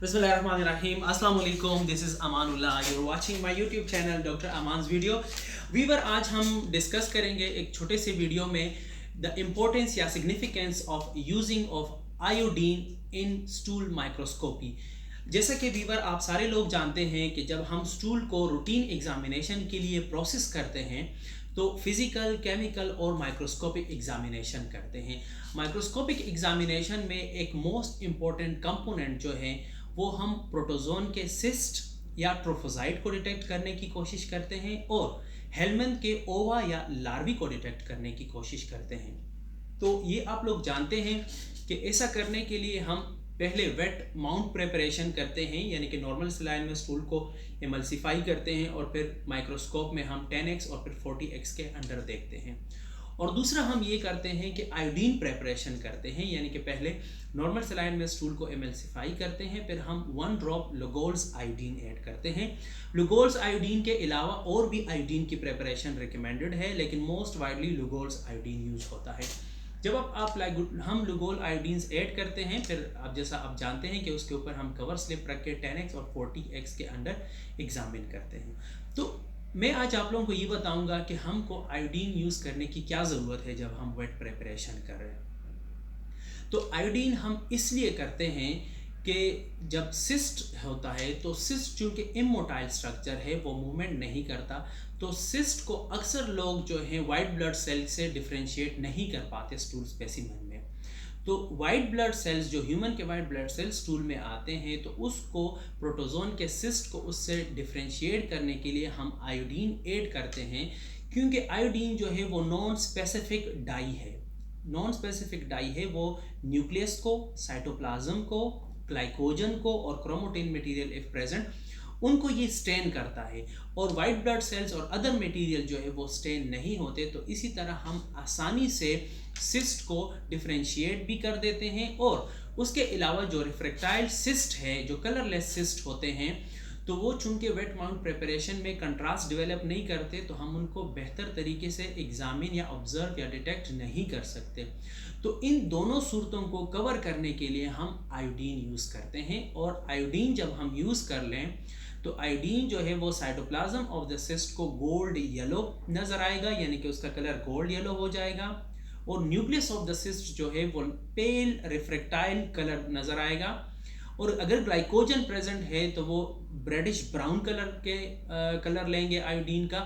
Bismillahirrahmanirrahim. Assalamu alaikum. This is Amanullah. You're watching my YouTube channel Dr. Aman's video. Viewer आज हम discuss करेंगे एक छोटे से वीडियो में द इम्पोर्टेंस या significance of using of iodine in stool microscopy. जैसा कि वीवर आप सारे लोग जानते हैं कि जब हम स्टूल को रूटीन एग्जामिनेशन के लिए प्रोसेस करते हैं तो फिजिकल, केमिकल और माइक्रोस्कोपिक एग्जामिनेशन करते हैं। माइक्रोस्कोपिक एग्जामिनेशन में एक मोस्ट इम्पॉर्टेंट कंपोनेंट जो है वो हम प्रोटोजोन के सिस्ट या ट्रोफोजाइट को डिटेक्ट करने की कोशिश करते हैं और हेलमेंथ के ओवा या लार्वी को डिटेक्ट करने की कोशिश करते हैं। तो ये आप लोग जानते हैं कि ऐसा करने के लिए हम पहले वेट माउंट प्रिपरेशन करते हैं, यानी कि नॉर्मल सलाइन में स्टूल को इमल्सिफाई करते हैं और फिर माइक्रोस्कोप में हम 10x और फिर 40x के अंडर देखते हैं। और दूसरा हम ये करते हैं कि आयोडीन प्रेपरेशन करते हैं, यानी कि पहले नॉर्मल सलाइन में स्टूल को इमल्सिफाई करते हैं, फिर हम 1 ड्रॉप लुगोल्स आयोडीन ऐड करते हैं। लुगोल्स आयोडीन के अलावा और भी आयोडीन की प्रेपरेशन रिकमेंडेड है, लेकिन मोस्ट वाइडली लुगोल्स आयोडीन यूज होता है। जब हम लुगोल आयोडीन्स ऐड करते हैं, फिर अब जैसा आप जानते हैं कि उसके ऊपर हम कवर स्लिप रख के 10x और 40x के अंडर एग्जामिन करते हैं। तो मैं आज आप लोगों को ये बताऊंगा कि हमको आयोडीन यूज़ करने की क्या ज़रूरत है जब हम वेट प्रिपरेशन कर रहे हैं। तो आयोडीन हम इसलिए करते हैं कि जब सिस्ट होता है तो सिस्ट चूँकि इमोटाइल स्ट्रक्चर है, वो मूवमेंट नहीं करता, तो सिस्ट को अक्सर लोग जो हैं वाइट ब्लड सेल से डिफ्रेंशिएट नहीं कर पाते स्टूल स्पेसिमेन में। तो वाइट ब्लड सेल्स जो ह्यूमन के वाइट ब्लड सेल्स स्टूल में आते हैं तो उसको प्रोटोजोन के सिस्ट को उससे डिफ्रेंशिएट करने के लिए हम आयोडीन ऐड करते हैं, क्योंकि आयोडीन जो है वो नॉन स्पेसिफिक डाई है। नॉन स्पेसिफिक डाई है, वो न्यूक्लियस को, साइटोप्लाज्म को, ग्लाइकोजन को और क्रोमोटिन मटेरियल इफ प्रेजेंट उनको ये स्टेन करता है, और वाइट ब्लड सेल्स और अदर मटेरियल जो है वो स्टेन नहीं होते। तो इसी तरह हम आसानी से सिस्ट को डिफरेंशिएट भी कर देते हैं। और उसके अलावा जो रिफ्रैक्टाइल सिस्ट है, जो कलरलेस सिस्ट होते हैं, तो वो चूंकि वेट माउंट प्रिपरेशन में कंट्रास्ट डेवलप नहीं करते, तो हम उनको बेहतर तरीके से एग्जामिन या ऑब्जर्व या डिटेक्ट नहीं कर सकते। तो इन दोनों सूरतों को कवर करने के लिए हम आयोडीन यूज़ करते हैं। और आयोडीन जब हम यूज़ कर लें तो आयोडीन जो है वो साइटोप्लाज्म ऑफ द सिस्ट को गोल्ड येलो नज़र आएगा, यानी कि उसका कलर गोल्ड येलो हो जाएगा, और न्यूक्लियस ऑफ द सिस्ट जो है वो पेल रिफ्रैक्टाइल कलर नज़र आएगा। और अगर ग्लाइकोजन प्रेजेंट है तो वो ब्रेडिश ब्राउन कलर लेंगे आयोडीन का,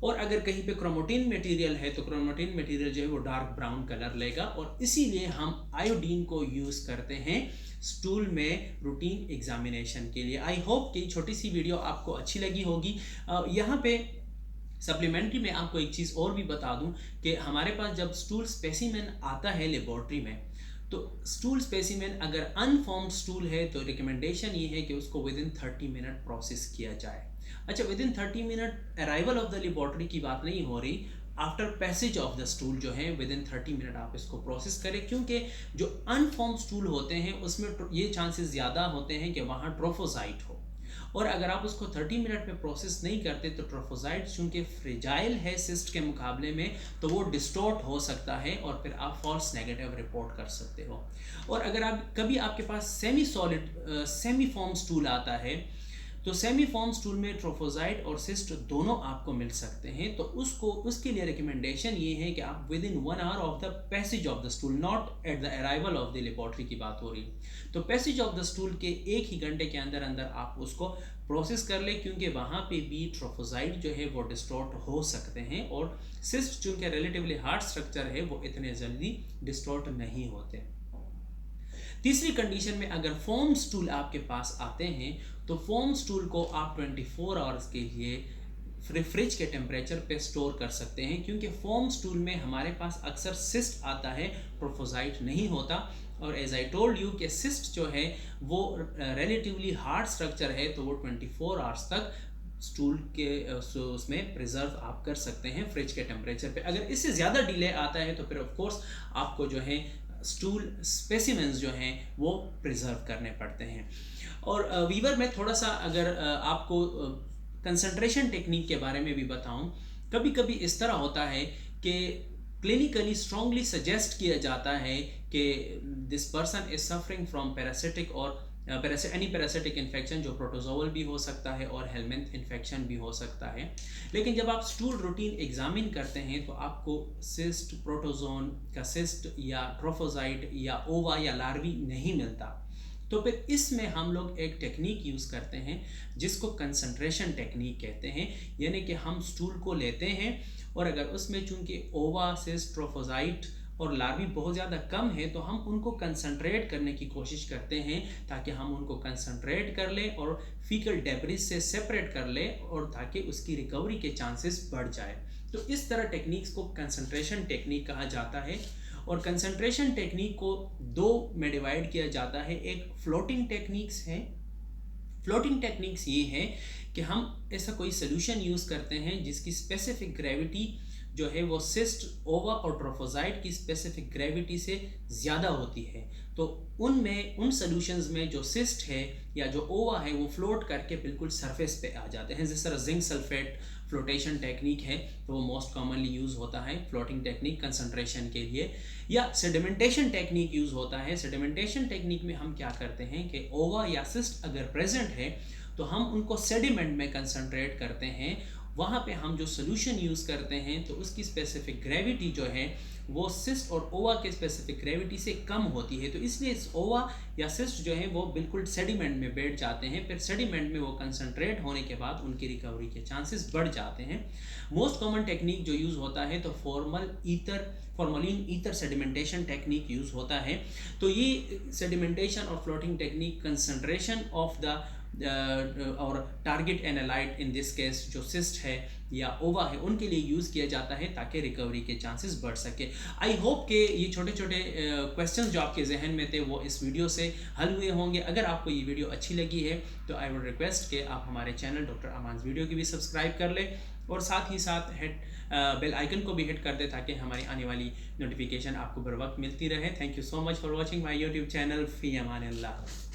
और अगर कहीं पे क्रोमोटिन मटेरियल है तो क्रोमोटिन मटेरियल जो है वो डार्क ब्राउन कलर लेगा। और इसीलिए हम आयोडीन को यूज़ करते हैं स्टूल में रूटीन एग्जामिनेशन के लिए। आई होप कि छोटी सी वीडियो आपको अच्छी लगी होगी। यहाँ पे सप्लीमेंट्री में आपको एक चीज़ और भी बता दूं कि हमारे पास जब स्टूल स्पेसिमेन आता है लेबोरेटरी में, तो स्टूल स्पेसिमेन अगर अनफॉर्म्ड स्टूल है तो रिकमेंडेशन ये है कि उसको विद इन 30 मिनट प्रोसेस किया जाए। अच्छा, with in 30 minute arrival of the laboratory की बात नहीं हो रही, after passage of the stool जो है विद इन 30 मिनट आप इसको प्रोसेस करें, क्योंकि जो अनफॉर्म स्टूल होते हैं उसमें ये चांसेस ज़्यादा होते हैं कि वहाँ ट्रोफोजाइट हो। और अगर आप उसको 30 मिनट में प्रोसेस नहीं करते तो ट्रोफोजाइट चूँकि फ्रेजाइल है सिस्ट के मुकाबले में, तो वो डिस्टॉर्ट हो सकता है और फिर आप फॉल्स नेगेटिव रिपोर्ट कर सकते हो। और अगर आप कभी आपके पास semi solid semi form stool आता है, तो सेमी फॉर्म स्टूल में ट्रोफोजाइट और सिस्ट दोनों आपको मिल सकते हैं। तो उसके लिए रिकमेंडेशन ये है कि आप with in 1 hour of the passage of the stool, not at the arrival of the laboratory की बात हो रही, तो पैसेज ऑफ द स्टूल के 1 ही घंटे के अंदर अंदर आप उसको प्रोसेस कर लें, क्योंकि वहाँ पे भी ट्रोफोजाइट जो है वो डिस्टॉर्ट हो सकते हैं, और सिस्ट चूँकि रिलेटिवली हार्ड स्ट्रक्चर है वो इतने जल्दी डिस्टॉर्ट नहीं होते। तीसरी कंडीशन में अगर फोम स्टूल आपके पास आते हैं तो फोम स्टूल को आप 24 आवर्स के लिए फ्रिज के टेम्परेचर पे स्टोर कर सकते हैं, क्योंकि फोम स्टूल में हमारे पास अक्सर सिस्ट आता है, ट्रोफोजाइट नहीं होता। और एज आई टोल्ड यू कि सिस्ट जो है वो रिलेटिवली हार्ड स्ट्रक्चर है, तो वो 24 आवर्स तक स्टूल के उसमें प्रिजर्व आप कर सकते हैं फ्रिज के टेम्परेचर पे। अगर इससे ज़्यादा डिले आता है तो फिर ऑफ कोर्स आपको जो है स्टूल स्पेसिमेंस जो हैं वो प्रिजर्व करने पड़ते हैं। और वीवर में थोड़ा सा अगर आपको कंसंट्रेशन टेक्निक के बारे में भी बताऊं, कभी कभी इस तरह होता है कि क्लिनिकली स्ट्रांगली सजेस्ट किया जाता है कि this person is suffering from parasitic और एनी पैरासिटिक इन्फेक्शन जो प्रोटोजोअल भी हो सकता है और हेलमिंथ इन्फेक्शन भी हो सकता है। लेकिन जब आप स्टूल रूटीन एग्जामिन करते हैं तो आपको सिस्ट, प्रोटोजोन का सिस्ट या ट्रोफोजाइट या ओवा या लार्वी नहीं मिलता। तो फिर इसमें हम लोग एक टेक्निक यूज़ करते हैं जिसको कंसंट्रेशन टेक्निक कहते हैं, यानी कि हम स्टूल को लेते हैं और अगर उसमें चूंकि ओवा, सिस्ट, ट्रोफोजाइट और लार्वी बहुत ज़्यादा कम है तो हम उनको कंसंट्रेट करने की कोशिश करते हैं ताकि हम उनको कंसंट्रेट कर लें और फीकल डेब्रिज से सेपरेट कर लें और ताकि उसकी रिकवरी के चांसेस बढ़ जाए। तो इस तरह टेक्निक्स को कंसंट्रेशन टेक्निक कहा जाता है। और कंसंट्रेशन टेक्निक को दो में डिवाइड किया जाता है। एक फ्लोटिंग टेक्निक्स है। फ्लोटिंग टेक्निक्स ये है कि हम ऐसा कोई सोल्यूशन यूज़ करते हैं जिसकी स्पेसिफिक ग्रेविटी जो है वो सिस्ट, ओवा और ट्रोफोजाइट की स्पेसिफिक ग्रेविटी से ज़्यादा होती है। तो उन सॉल्यूशंस में जो सिस्ट है या जो ओवा है वो फ्लोट करके बिल्कुल सरफेस पे आ जाते हैं। जिस तरह जिंक सल्फेट फ्लोटेशन टेक्निक है तो वो मोस्ट कॉमनली यूज़ होता है फ्लोटिंग टेक्निक कंसंट्रेशन के लिए। या सेडिमेंटेशन टेक्निक यूज़ होता है। सेडिमेंटेशन टेक्निक में हम क्या करते हैं कि ओवा या सिस्ट अगर प्रेजेंट है तो हम उनको सेडिमेंट में कंसंट्रेट करते हैं। वहाँ पे हम जो सोल्यूशन यूज़ करते हैं तो उसकी स्पेसिफिक ग्रेविटी जो है वो सिस्ट और ओवा के स्पेसिफिक ग्रेविटी से कम होती है। तो इसलिए ओवा या सिस्ट जो है वो बिल्कुल सेडिमेंट में बैठ जाते हैं। फिर सेडिमेंट में वो कंसंट्रेट होने के बाद उनकी रिकवरी के चांसेस बढ़ जाते हैं। मोस्ट कॉमन टेक्निक जो यूज़ होता है तो formalin ether sedimentation technique use होता है। तो ये सेडिमेंटेशन और floating technique concentration of the और target analyte in this case जो सिस्ट है या ओवा है उनके लिए यूज़ किया जाता है ताकि रिकवरी के चांसेस बढ़ सके। आई होप कि ये छोटे छोटे क्वेश्चंस जो आपके जहन में थे वो इस वीडियो से हल हुए होंगे। अगर आपको ये वीडियो अच्छी लगी है तो आई वुड रिक्वेस्ट कि आप हमारे चैनल डॉक्टर अमान्स वीडियो की भी सब्सक्राइब कर लें और साथ ही साथ बेल आइकन को भी हिट कर दें ताकि हमारी आने वाली नोटिफिकेशन आपको बर वक्त मिलती रहे। Thank you so much for watching my YouTube channel. Fee Aman Allah.